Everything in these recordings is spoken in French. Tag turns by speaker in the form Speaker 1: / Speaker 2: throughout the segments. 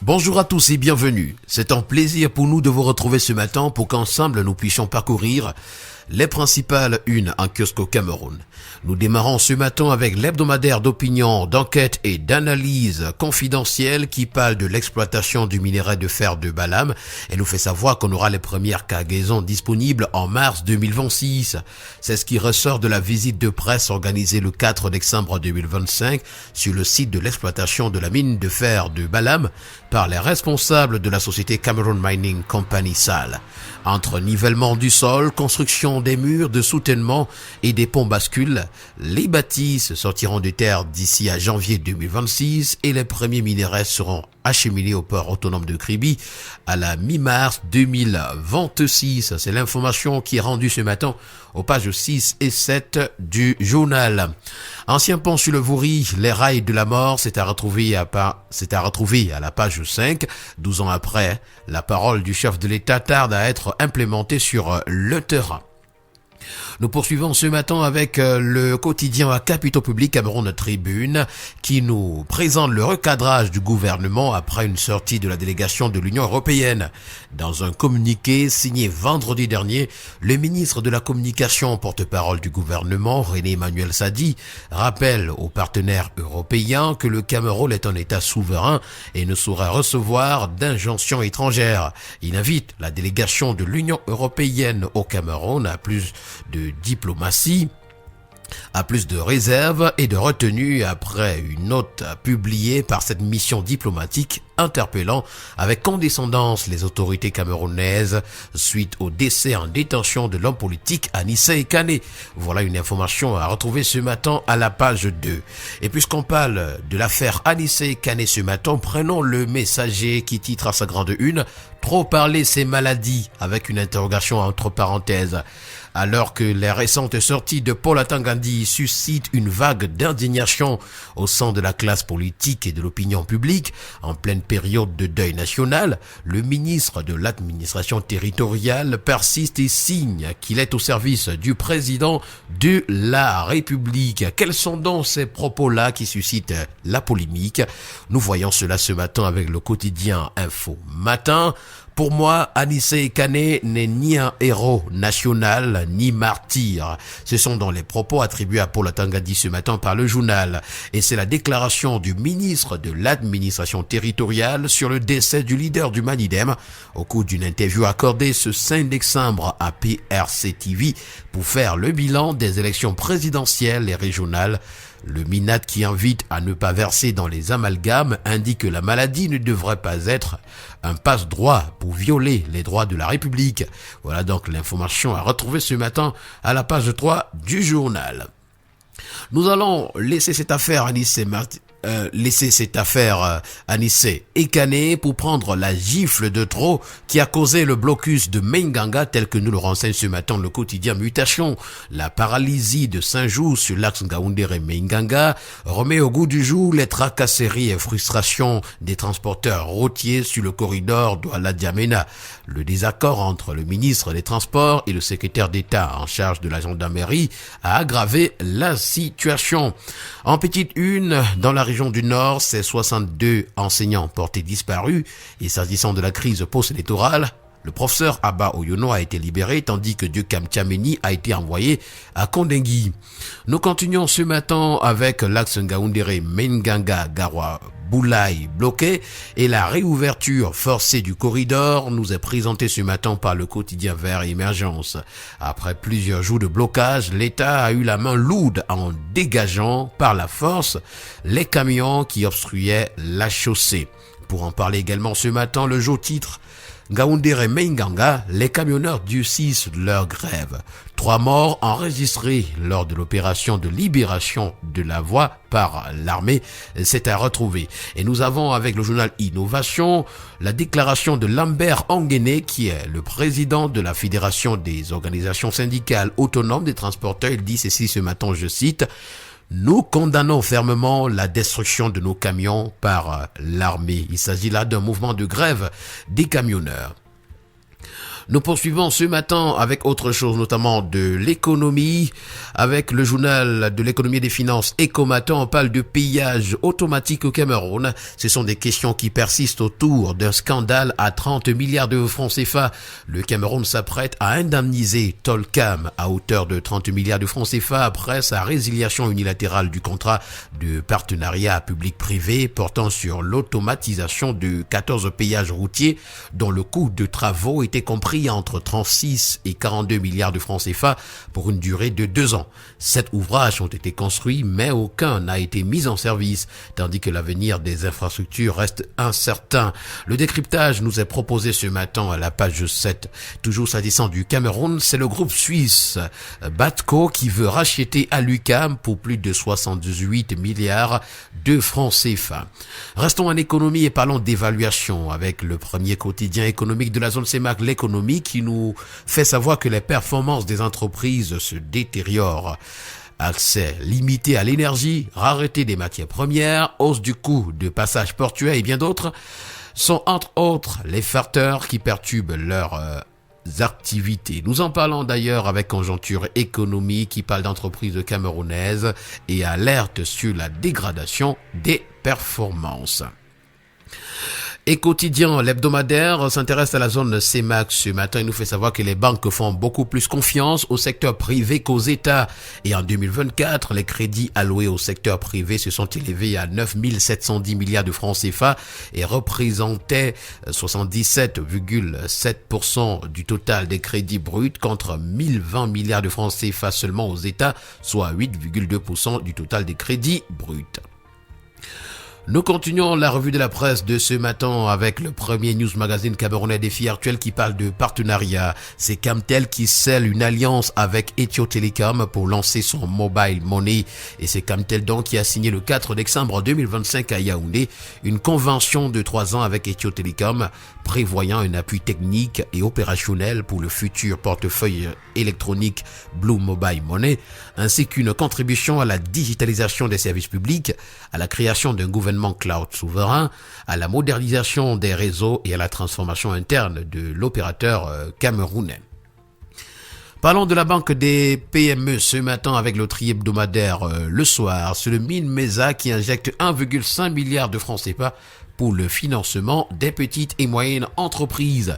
Speaker 1: Bonjour à tous et bienvenue. C'est un plaisir pour nous de vous retrouver ce matin pour qu'ensemble nous puissions parcourir les principales unes en kiosque au Cameroun. Nous démarrons ce matin avec l'hebdomadaire d'opinion, d'enquête et d'analyse confidentielle qui parle de l'exploitation du minerai de fer de Balam et nous fait savoir qu'on aura les premières cargaisons disponibles en mars 2026. C'est ce qui ressort de la visite de presse organisée le 4 décembre 2025 sur le site de l'exploitation de la mine de fer de Balam par les responsables de la société Cameroon Mining Company SAL. Entre nivellement du sol, construction des murs de soutènement et des ponts bascules, les bâtisses sortiront de terre d'ici à janvier 2026 et les premiers minerais seront acheminés au port autonome de Kribi à la mi-mars 2026. C'est l'information qui est rendue ce matin aux pages 6 et 7 du journal. Ancien pont sur le Vouri, les rails de la mort, c'est à retrouver à la page 5. 12 ans après, la parole du chef de l'État tarde à être implémentée sur le terrain. Nous poursuivons ce matin avec le quotidien à Capitaux Public Cameroun Tribune qui nous présente le recadrage du gouvernement après une sortie de la délégation de l'Union européenne. Dans un communiqué signé vendredi dernier, le ministre de la Communication, porte-parole du gouvernement, René Emmanuel Sadi, rappelle aux partenaires européens que le Cameroun est un État souverain et ne saurait recevoir d'injonctions étrangères. Il invite la délégation de l'Union européenne au Cameroun à plus de diplomatie, à plus de réserve et de retenue après une note publiée par cette mission diplomatique interpellant avec condescendance les autorités camerounaises suite au décès en détention de l'homme politique Anissé Kane. Voilà une information à retrouver ce matin à la page 2. Et puisqu'on parle de l'affaire Anissé Kane ce matin, prenons le Messager qui titre à sa grande une « Trop parler c'est maladie » avec une interrogation entre parenthèses. Alors que les récentes sorties de Paul Atangandi suscitent une vague d'indignation au sein de la classe politique et de l'opinion publique, en pleine période de deuil national, le ministre de l'administration territoriale persiste et signe qu'il est au service du président de la République. Quels sont donc ces propos-là qui suscitent la polémique? Nous voyons cela ce matin avec le quotidien Info Matin. Pour moi, Anissé Kane n'est ni un héros national, ni martyr. Ce sont dans les propos attribués à Paul Atangandi ce matin par le journal. Et c'est la déclaration du ministre de l'administration territoriale sur le décès du leader du Manidem au cours d'une interview accordée ce 5 décembre à PRC TV pour faire le bilan des élections présidentielles et régionales. Le MINAT qui invite à ne pas verser dans les amalgames indique que la maladie ne devrait pas être un passe-droit pour violer les droits de la République. Voilà donc l'information à retrouver ce matin à la page 3 du journal. Nous allons laisser cette affaire Anissé Kane pour prendre la gifle de trop qui a causé le blocus de Mainganga tel que nous le renseigne ce matin le quotidien Mutation. La paralysie de 5 jours sur l'axe Ngaoundéré-Mainganga remet au goût du jour les tracasseries et frustrations des transporteurs routiers sur le corridor Douala-Djamena. Le désaccord entre le ministre des Transports et le secrétaire d'État en charge de la gendarmerie a aggravé la situation. En petite une, dans la région du Nord, c'est 62 enseignants portés disparus et s'agissant de la crise post-électorale, le professeur Abba Oyono a été libéré tandis que Dieu Kamtiameni a été envoyé à Kondengui. Nous continuons ce matin avec l'axe Ngaoundéré Mainganga Garoua Boulaye bloqué et la réouverture forcée du corridor nous est présentée ce matin par le quotidien Vert Émergence. Après plusieurs jours de blocage, l'État a eu la main lourde en dégageant par la force les camions qui obstruaient la chaussée. Pour en parler également ce matin, le jour titre Ngaoundéré Mainganga, les camionneurs durcissent leur grève. 3 morts enregistrés lors de l'opération de libération de la voie par l'armée, c'est à retrouver. Et nous avons avec le journal Innovation la déclaration de Lambert Anguéné qui est le président de la Fédération des organisations syndicales autonomes des transporteurs. Il dit ceci ce matin, je cite: nous condamnons fermement la destruction de nos camions par l'armée. Il s'agit là d'un mouvement de grève des camionneurs. Nous poursuivons ce matin avec autre chose, notamment de l'économie. Avec le journal de l'économie et des finances Ecomatin, on parle de pillage automatique au Cameroun. Ce sont des questions qui persistent autour d'un scandale à 30 milliards de francs CFA. Le Cameroun s'apprête à indemniser Tolcam à hauteur de 30 milliards de francs CFA après sa résiliation unilatérale du contrat de partenariat public-privé portant sur l'automatisation de 14 péages routiers dont le coût de travaux était compris entre 36 et 42 milliards de francs CFA pour une durée de 2 ans. 7 ouvrages ont été construits, mais aucun n'a été mis en service, tandis que l'avenir des infrastructures reste incertain. Le décryptage nous est proposé ce matin à la page 7. Toujours s'agissant du Cameroun, c'est le groupe suisse Batco qui veut racheter à l'UQAM pour plus de 78 milliards de francs CFA. Restons en économie et parlons d'évaluation avec le premier quotidien économique de la zone CEMAC, l'économie, qui nous fait savoir que les performances des entreprises se détériorent. Accès limité à l'énergie, rareté des matières premières, hausse du coût de passage portuaire et bien d'autres sont entre autres les facteurs qui perturbent leurs activités. Nous en parlons d'ailleurs avec Conjoncture Économie qui parle d'entreprises camerounaises et alerte sur la dégradation des performances. Et quotidien, l'hebdomadaire s'intéresse à la zone CEMAC. Ce matin, il nous fait savoir que les banques font beaucoup plus confiance au secteur privé qu'aux États. Et en 2024, les crédits alloués au secteur privé se sont élevés à 9 710 milliards de francs CFA et représentaient 77,7% du total des crédits bruts contre 1020 milliards de francs CFA seulement aux États, soit 8,2% du total des crédits bruts. Nous continuons la revue de la presse de ce matin avec le premier news magazine camerounais Défi Actuel qui parle de partenariat. C'est Camtel qui scelle une alliance avec Ethio Telecom pour lancer son mobile money. Et c'est Camtel donc qui a signé le 4 décembre 2025 à Yaoundé une convention de 3 ans avec Ethio Telecom prévoyant un appui technique et opérationnel pour le futur portefeuille électronique Blue Mobile Money, ainsi qu'une contribution à la digitalisation des services publics, à la création d'un gouvernement cloud souverain, à la modernisation des réseaux et à la transformation interne de l'opérateur camerounais. Parlons de la banque des PME ce matin avec le tri hebdomadaire Le Soir. C'est le Mine Mesa qui injecte 1,5 milliard de francs CFA pour le financement des petites et moyennes entreprises.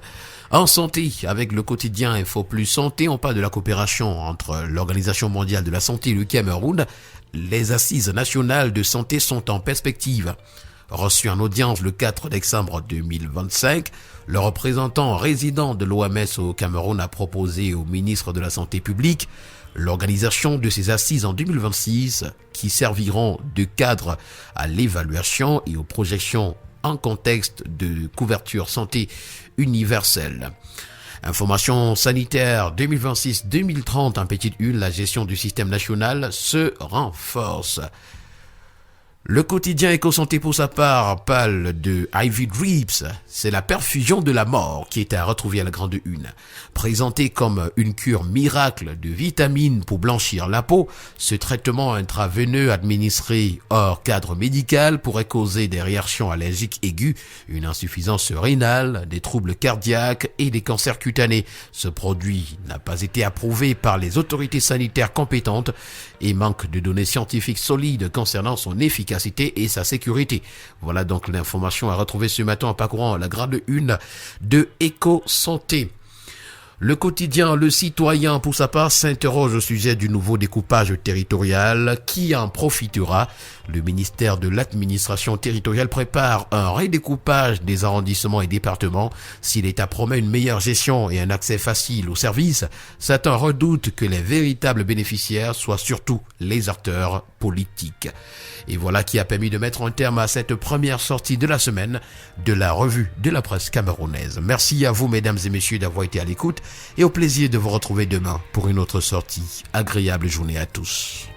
Speaker 1: En santé, avec le quotidien Info Plus Santé, on parle de la coopération entre l'Organisation mondiale de la santé et le Cameroun. Les assises nationales de santé sont en perspective. Reçu en audience le 4 décembre 2025, le représentant résident de l'OMS au Cameroun a proposé au ministre de la Santé publique l'organisation de ces assises en 2026 qui serviront de cadre à l'évaluation et aux projections en contexte de couverture santé universelle. Information sanitaire 2026-2030 en petite une, la gestion du système national se renforce. Le quotidien Éco-Santé pour sa part parle de IV Drips, c'est la perfusion de la mort qui est à retrouver à la grande une. Présenté comme une cure miracle de vitamines pour blanchir la peau, ce traitement intraveineux administré hors cadre médical pourrait causer des réactions allergiques aiguës, une insuffisance rénale, des troubles cardiaques et des cancers cutanés. Ce produit n'a pas été approuvé par les autorités sanitaires compétentes et manque de données scientifiques solides concernant son efficacité et sa sécurité. Voilà donc l'information à retrouver ce matin en parcourant la grande une de Éco-Santé. Le quotidien Le Citoyen, pour sa part, s'interroge au sujet du nouveau découpage territorial. Qui en profitera? Le ministère de l'administration territoriale prépare un redécoupage des arrondissements et départements. Si l'État promet une meilleure gestion et un accès facile aux services, certains redoutent que les véritables bénéficiaires soient surtout les acteurs politiques. Et voilà qui a permis de mettre un terme à cette première sortie de la semaine de la revue de la presse camerounaise. Merci à vous, mesdames et messieurs, d'avoir été à l'écoute et au plaisir de vous retrouver demain pour une autre sortie. Agréable journée à tous.